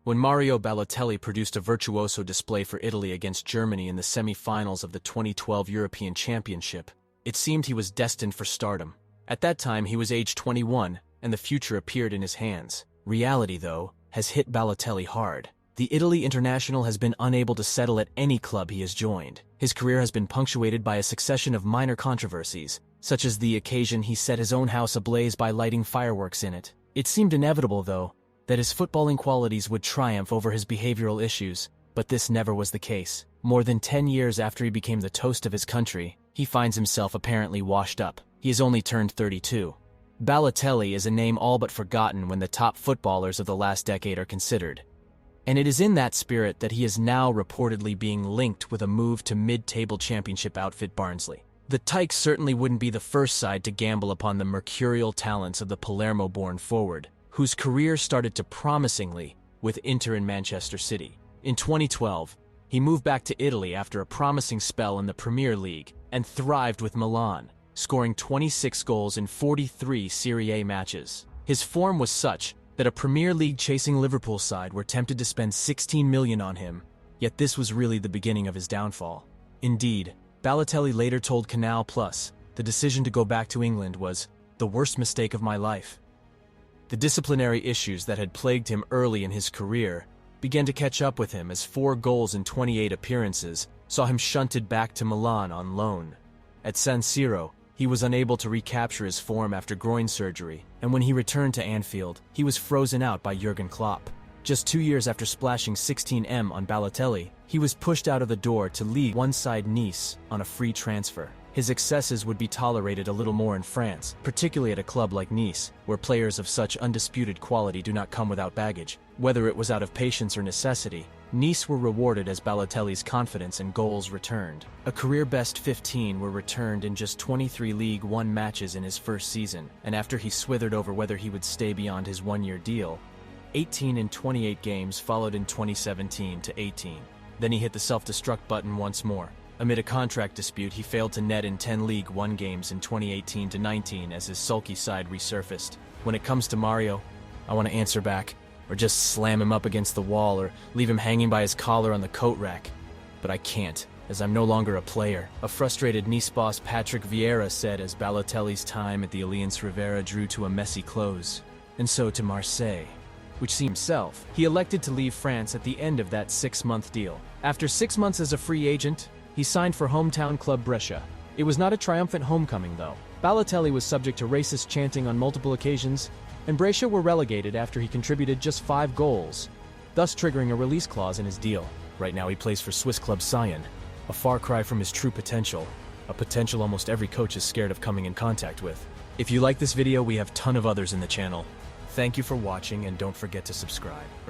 When Mario Balotelli produced a virtuoso display for Italy against Germany in the semi-finals of the 2012 European Championship, it seemed he was destined for stardom. At that time, he was age 21, and the future appeared in his hands. Reality, though, has hit Balotelli hard. The Italy international has been unable to settle at any club he has joined. His career has been punctuated by a succession of minor controversies, such as the occasion he set his own house ablaze by lighting fireworks in it. It seemed inevitable, though, that his footballing qualities would triumph over his behavioral issues, but this never was the case. More than 10 years after he became the toast of his country, he finds himself apparently washed up. He has only turned 32. Balotelli is a name all but forgotten when the top footballers of the last decade are considered. And it is in that spirit that he is now reportedly being linked with a move to mid-table championship outfit Barnsley. The Tykes certainly wouldn't be the first side to gamble upon the mercurial talents of the Palermo-born forward, whose career started to promisingly with Inter and Manchester City. In 2012, he moved back to Italy after a promising spell in the Premier League and thrived with Milan, scoring 26 goals in 43 Serie A matches. His form was such that a Premier League-chasing Liverpool side were tempted to spend $16 million on him, yet this was really the beginning of his downfall. Indeed, Balotelli later told Canal Plus, the decision to go back to England was the worst mistake of my life. The disciplinary issues that had plagued him early in his career began to catch up with him as 4 goals in 28 appearances saw him shunted back to Milan on loan. At San Siro, he was unable to recapture his form after groin surgery, and when he returned to Anfield, he was frozen out by Jurgen Klopp. Just 2 years after splashing 16M on Balotelli, he was pushed out of the door to League One side Nice on a free transfer. His excesses would be tolerated a little more in France, particularly at a club like Nice, where players of such undisputed quality do not come without baggage. Whether it was out of patience or necessity, Nice were rewarded as Balotelli's confidence and goals returned. A career-best 15 were returned in just 23 League One matches in his first season, and after he swithered over whether he would stay beyond his one-year deal, 18 in 28 games followed in 2017 to 18. Then he hit the self-destruct button once more. Amid a contract dispute, he failed to net in 10 League One games in 2018 to 19 as his sulky side resurfaced. When it comes to Mario, I want to answer back, or just slam him up against the wall, or leave him hanging by his collar on the coat rack. But I can't, as I'm no longer a player. A frustrated Nice boss Patrick Vieira said as Balotelli's time at the Allianz Riviera drew to a messy close. And so to Marseille, which seemed himself. He elected to leave France at the end of that 6-month deal. After 6 months as a free agent, he signed for hometown club Brescia. It was not a triumphant homecoming, though. Balotelli was subject to racist chanting on multiple occasions, and Brescia were relegated after he contributed just 5 goals, thus triggering a release clause in his deal. Right now he plays for Swiss club Sion, a far cry from his true potential, a potential almost every coach is scared of coming in contact with. If you like this video, we have a ton of others in the channel. Thank you for watching, and don't forget to subscribe.